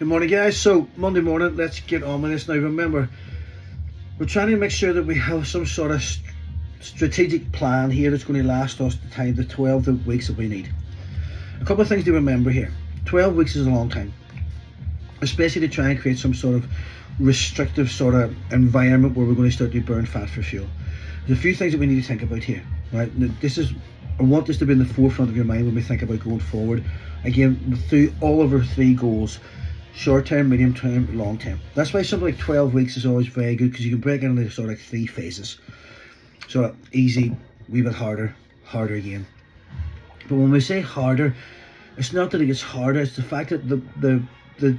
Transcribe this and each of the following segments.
Good morning, guys. So, Monday morning, let's get on with this now. Remember, we're trying to make sure that we have some sort of strategic plan here that's going to last us the 12 weeks that we need. A couple of things to remember here. 12 weeks is a long time, especially to try and create some sort of restrictive sort of environment where we're going to start to burn fat for fuel. There's a few things that we need to think about here, right? I want this to be in the forefront of your mind when we think about going forward. Again, through all of our three goals: short term, medium term, long term. That's why something like 12 weeks is always very good, because you can break it into sort of like three phases. So easy, wee bit harder, harder again. But when we say harder, it's not that it gets harder, it's the fact that the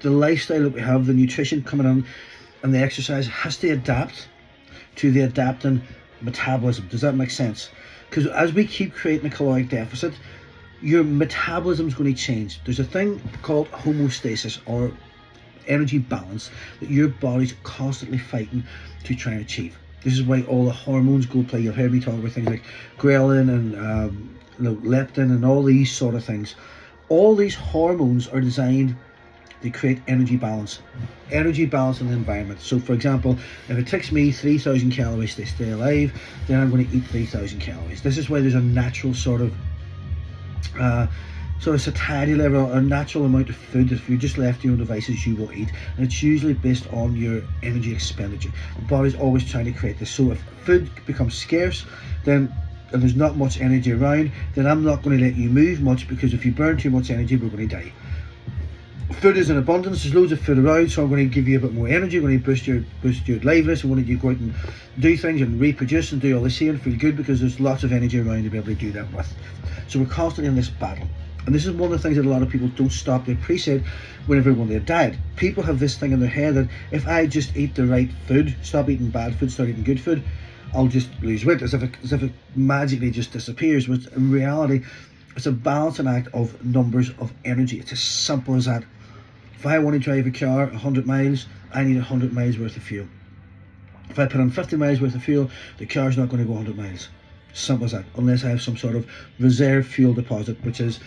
lifestyle that we have, the nutrition coming on and the exercise has to adapt to the adapting metabolism. Does that make sense? Because as we keep creating a caloric deficit, your metabolism is going to change. There's a thing called homeostasis, or energy balance, that your body's constantly fighting to try and achieve. This is why all the hormones go play. You've heard me talk about things like ghrelin and leptin and all these sort of things. All these hormones are designed to create energy balance in the environment. So for example, if it takes me 3,000 calories to stay alive, then I'm going to eat 3,000 calories. This is why there's a natural sort of satiety level, a natural amount of food that if you're just left to your own devices you will eat, and it's usually based on your energy expenditure. The body's always trying to create this. So if food becomes scarce, then and there's not much energy around, then I'm not going to let you move much, because if you burn too much energy, we're going to die. Food is in abundance, there's loads of food around, so I'm going to give you a bit more energy. I'm going to boost your liveliness. I want you to go out and do things and reproduce and do all this here and feel good, because there's lots of energy around to be able to do that with. So we're constantly in this battle. And this is one of the things that a lot of people don't stop to appreciate whenever they want their diet. People have this thing in their head that if I just eat the right food, stop eating bad food, start eating good food, I'll just lose weight, as if it magically just disappears. But in reality, it's a balancing act of numbers of energy. It's as simple as that. If I want to drive a car 100 miles, I need 100 miles worth of fuel. If I put on 50 miles worth of fuel, the car's not going to go 100 miles. Simple as that, unless I have some sort of reserve fuel deposit, which is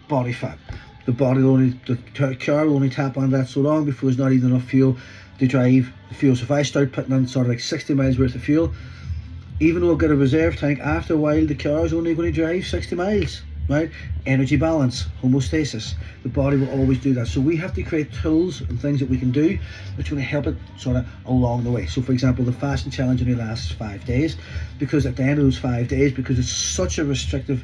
body fat. The car will only tap on that so long before there's not even enough fuel to drive the fuel. So if I start putting on sort of like 60 miles worth of fuel, even though I've got a reserve tank, after a while the car is only going to drive 60 miles. Right? Energy balance, homeostasis. The body will always do that. So we have to create tools and things that we can do that's going to help it sort of along the way. So for example, the fasting challenge only lasts 5 days, because at the end of those 5 days, because it's such a restrictive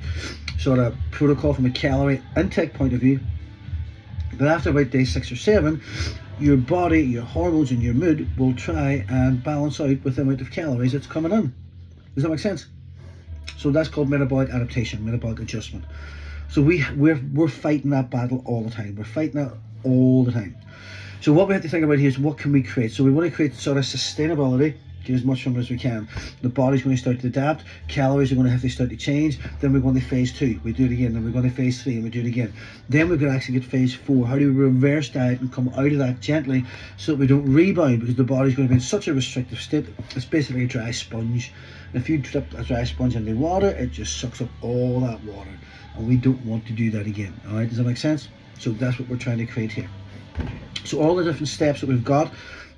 sort of protocol from a calorie intake point of view, but after about day 6 or 7, your body, your hormones and your mood will try and balance out with the amount of calories that's coming in. Does that make sense? So that's called metabolic adaptation, metabolic adjustment. So we're fighting that battle all the time. We're fighting that all the time. So what we have to think about here is, what can we create? So we want to create sort of sustainability, get as much from it as we can. The body's going to start to adapt. Calories are going to have to start to change. Then we're going to phase 2. We do it again. Then we're going to phase 3, and we do it again. Then we're going to actually get phase 4. How do we reverse diet and come out of that gently so that we don't rebound? Because the body's going to be in such a restrictive state. It's basically a dry sponge. If you dip a dry sponge in the water, it just sucks up all that water, and we don't want to do that again. All right, does that make sense? So that's what we're trying to create here. So all the different steps that we've got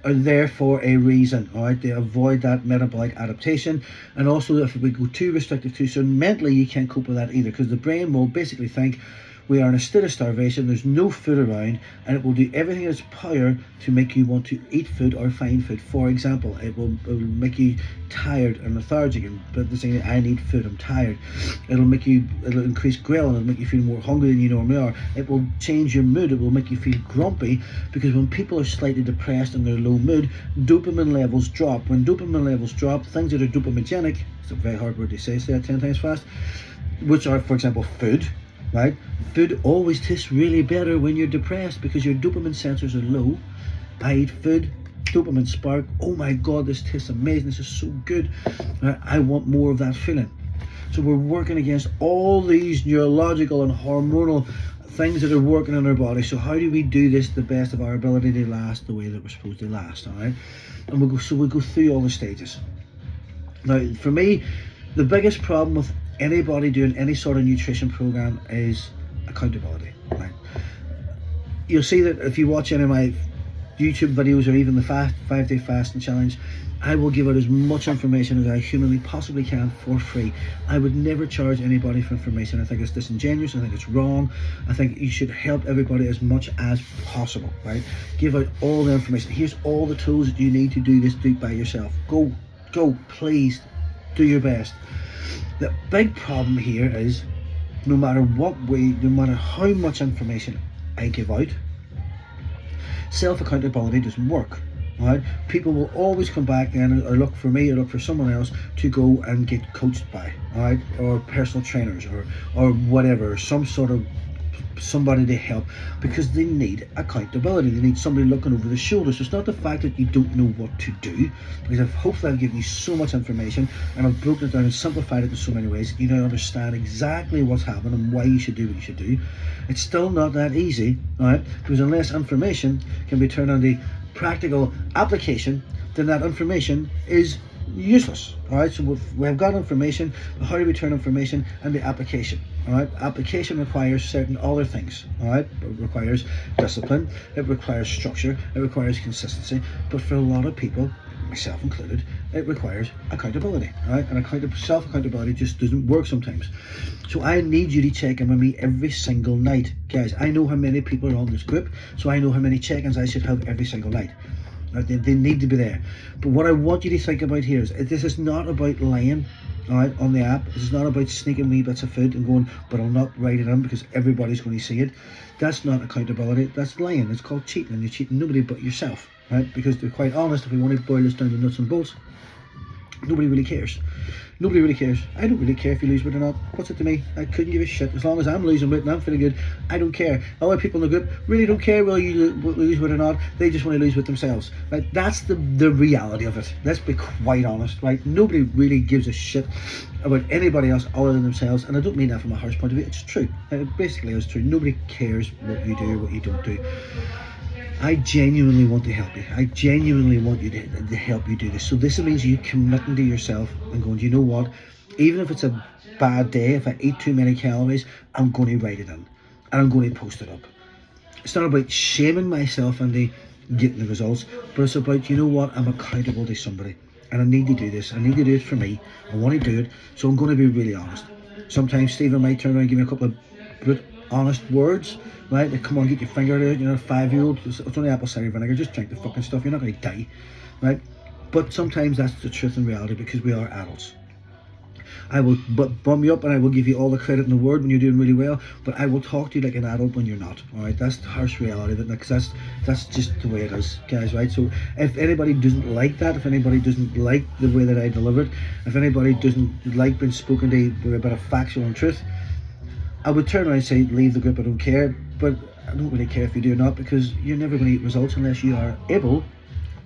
are there for a reason. All right, they avoid that metabolic adaptation, and also if we go too restrictive too soon, mentally you can't cope with that either, because the brain will basically think we are in a state of starvation, there's no food around, and it will do everything in its power to make you want to eat food or find food. For example, it will make you tired and lethargic, and saying, I need food, I'm tired. It'll increase ghrelin, it'll make you feel more hungry than you normally are. It will change your mood, it will make you feel grumpy, because when people are slightly depressed and they're low mood, dopamine levels drop. When dopamine levels drop, things that are dopamigenic, it's a very hard word to say that 10 times fast, which are, for example, food, right? Food always tastes really better when you're depressed, because your dopamine sensors are low. I eat food, dopamine spark, oh my god, this tastes amazing, this is so good, I want more of that feeling. So we're working against all these neurological and hormonal things that are working in our body. So how do we do this to the best of our ability to last the way that we're supposed to last? All right, and we'll go through all the stages. Now for me, the biggest problem with anybody doing any sort of nutrition program is accountability, right? you'll see that if you watch any of my YouTube videos or even the 5-day fasting challenge, I will give out as much information as I humanly possibly can for free. I would never charge anybody for information. I think it's disingenuous. I think it's wrong. I think you should help everybody as much as possible, right? Give out all the information. Here's all the tools that you need to do this. Do it by yourself. Go, please, do your best. The big problem here is no matter what way, no matter how much information I give out, self-accountability doesn't work. Right? People will always come back then or look for me or look for someone else to go and get coached by, right? Or personal trainers or whatever, some sort of somebody to help, because they need accountability. They need somebody looking over the shoulder. So it's not the fact that you don't know what to do, because hopefully I've given you so much information and I've broken it down and simplified it in so many ways that you now understand exactly what's happening and why you should do what you should do. It's still not that easy, right? Because unless information can be turned on the practical application, then that information is useless. All right, so we've got information, but how do we turn information into application? All right, application requires certain other things. All right, it requires discipline, it requires structure, it requires consistency, but for a lot of people, myself included, it requires accountability. All right, and self-accountability just doesn't work sometimes. So I need you to check in with me every single night, guys. I know how many people are on this group, so I know how many check-ins I should have every single night. Right, they need to be there. But what I want you to think about here is this is not about lying, all right, on the app. This is not about sneaking wee bits of food and going, but I'll not write it in because everybody's going to see it. That's not accountability. That's lying. It's called cheating, and you're cheating nobody but yourself, right? Because to be quite honest, if we want to boil this down to nuts and bolts, nobody really cares. Nobody really cares. I don't really care if you lose weight or not. What's it to me? I couldn't give a shit. As long as I'm losing weight and I'm feeling good, I don't care. Other people in the group really don't care whether you lose weight or not. They just want to lose weight themselves. Right? That's the reality of it. Let's be quite honest. Right? Nobody really gives a shit about anybody else other than themselves. And I don't mean that from a harsh point of view. It's true. It basically is true. Nobody cares what you do or what you don't do. I genuinely want to help you. I genuinely want you to help you do this. So this means you committing to yourself and going, you know what? Even if it's a bad day, if I eat too many calories, I'm going to write it in. And I'm going to post it up. It's not about shaming myself into getting the results, but it's about, you know what? I'm accountable to somebody. And I need to do this. I need to do it for me. I want to do it. So I'm going to be really honest. Sometimes Stephen might turn around and give me a couple of honest words, right? Like, come on, get your finger out, you're a 5-year-old, it's only apple cider vinegar, just drink the fucking stuff, you're not going to die, right? But sometimes that's the truth and reality, because we are adults. I will bum you up and I will give you all the credit in the world when you're doing really well, but I will talk to you like an adult when you're not, all right? That's the harsh reality of it, because that's just the way it is, guys, right? So if anybody doesn't like that, if anybody doesn't like the way that I deliver it, if anybody doesn't like being spoken to with a bit of factual and truth, I would turn around and say, leave the group, I don't care. But I don't really care if you do or not, because you're never going to get results unless you are able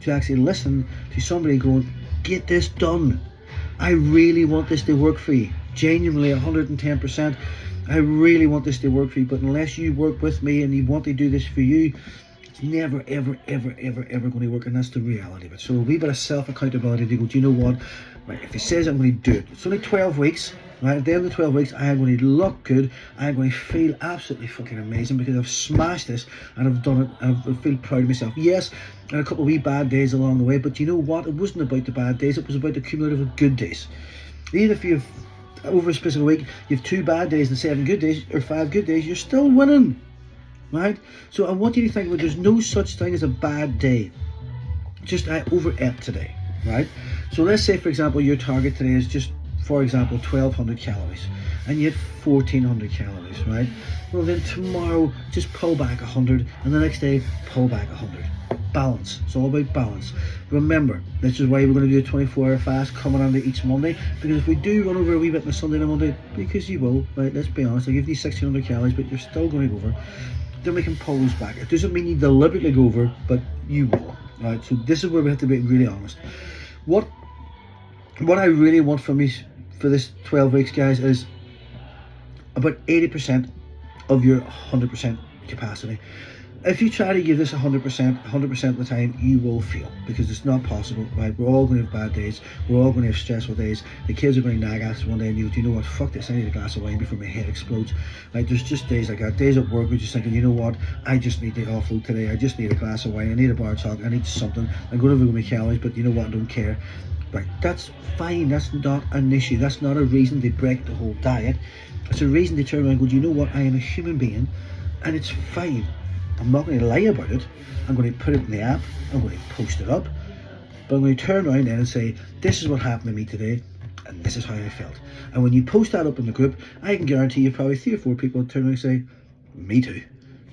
to actually listen to somebody going, get this done. I really want this to work for you. Genuinely, 110%. I really want this to work for you. But unless you work with me and you want to do this for you, it's never, ever, ever, ever, ever going to work. And that's the reality of it. So a wee bit of self-accountability to go, do you know what? Right, if he says I'm going to do it, it's only 12 weeks. Right, at the end of the 12 weeks, I am going to look good. I am going to feel absolutely fucking amazing because I've smashed this and I've done it and I feel proud of myself. Yes, and a couple of wee bad days along the way, but you know what? It wasn't about the bad days, it was about the cumulative of good days. Even if you've, over a specific week, you have 2 bad days and 7 good days, or 5 good days, you're still winning. Right? So I want you to think about, there's no such thing as a bad day. Just I overate today. Right? So let's say, for example, your target today is just, for example, 1200 calories and you had 1400 calories, right? Well, then tomorrow just pull back 100 and the next day pull back 100. Balance. It's all about balance. Remember, this is why we're going to do a 24-hour fast coming on to each Monday, because if we do run over a wee bit on a Sunday and a Monday, because you will, right? Let's be honest, I'll give you 1600 calories, but you're still going to go over. Then we can pull those back. It doesn't mean you deliberately go over, but you will, right? So this is where we have to be really honest. What I really want from you for this 12 weeks, guys, is about 80% of your 100% capacity. if you try to give this 100% of the time, you will fail, because it's not possible, right? We're all going to have bad days. We're all going to have stressful days. The kids are going to nag at us one day and you know what, fuck this, I need a glass of wine before my head explodes. Like, there's just days like that. Days at work we're just thinking, you know what, I just need to offload today. I just need a glass of wine. I need a bar of chocolate. I need something. I'm going to over my calories, but you know what, I don't care. Right, that's fine. That's not an issue. That's not a reason to break the whole diet. It's a reason to turn around and go, do you know what, I am a human being and it's fine. I'm not going to lie about it. I'm going to put it in the app. I'm going to post it up. But I'm going to turn around then and say, this is what happened to me today, and this is how I felt. And when you post that up in the group, I can guarantee you probably 3 or 4 people would turn around and say, me too.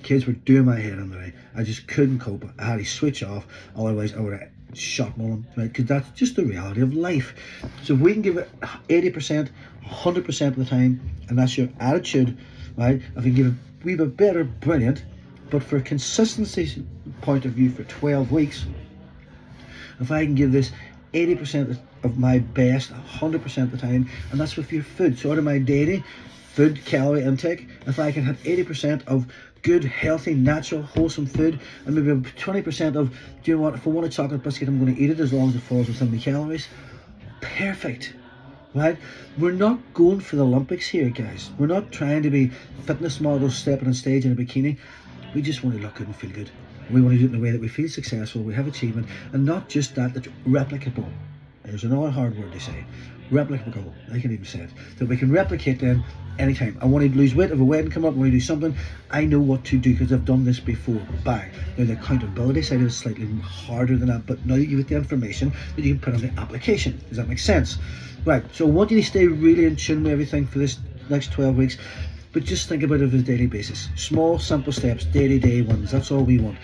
Kids were doing my head on the day. I just couldn't cope. I had to switch off. Otherwise, I would have shot one, right? Because that's just the reality of life. So if we can give it 80%, 100% of the time, and that's your attitude, right? If we can give it a wee bit better, brilliant. But for a consistency point of view for 12 weeks, if I can give this 80% of my best 100% of the time, and that's with your food. So out of my daily food calorie intake, if I can have 80% of good, healthy, natural, wholesome food, and maybe 20% of, do you know what, if I want a chocolate biscuit, I'm going to eat it as long as it falls within the calories. Perfect. Right? We're not going for the Olympics here, guys. We're not trying to be fitness models stepping on stage in a bikini. We just want to look good and feel good. We want to do it in a way that we feel successful, we have achievement, and not just that, that's replicable. There's another hard word to say. Replicable. I can even say it. That we can replicate them anytime. I want to lose weight, if a wedding come up, I want to do something, I know what to do because I've done this before. Bang. Now the accountability side is slightly harder than that, but now you get the information that you can put on the application. Does that make sense? Right, so I want you to stay really in tune with everything for this next 12 weeks. But just think about it on a daily basis. Small, simple steps, day ones. That's all we want.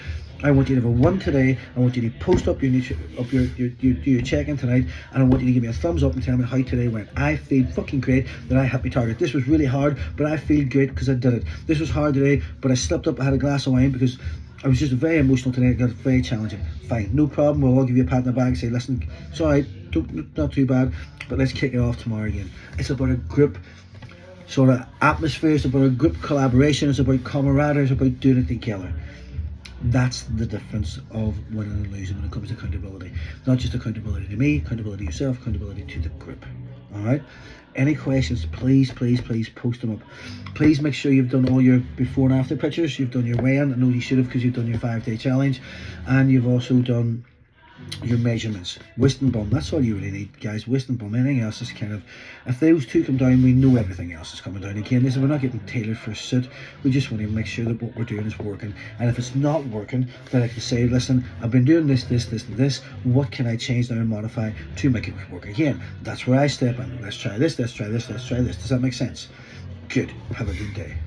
I want you to have a one today. I want you to post up your check-in tonight, and I want you to give me a thumbs up and tell me how today went. I feel fucking great that I hit my target. This was really hard, but I feel great because I did it. This was hard today, but I slipped up. I had a glass of wine because I was just very emotional today. It got very challenging. Fine, no problem. We'll all give you a pat on the back and say, listen, it's all right, not too bad, but let's kick it off tomorrow again. It's about a group sort of atmosphere, it's about a group collaboration, it's about camaraderie, it's about doing it together. That's the difference of winning and losing when it comes to accountability. Not just accountability to me, accountability to yourself, accountability to the group. Alright? Any questions, please post them up. Please make sure you've done all your before and after pictures. You've done your weigh-in. I know you should have because you've done your 5-day challenge. And you've also done your measurements, waist and bum. That's all you really need, guys. Waist and bum. Anything else is kind of, if those two come down, we know everything else is coming down. Again, this, we're not getting tailored for a suit. We just want to make sure that what we're doing is working, and if it's not working, then I can say, listen, I've been doing this and this, what can I change now and modify to make it work again? That's where I step in. Let's try this. Does that make sense? Good. Have a good day.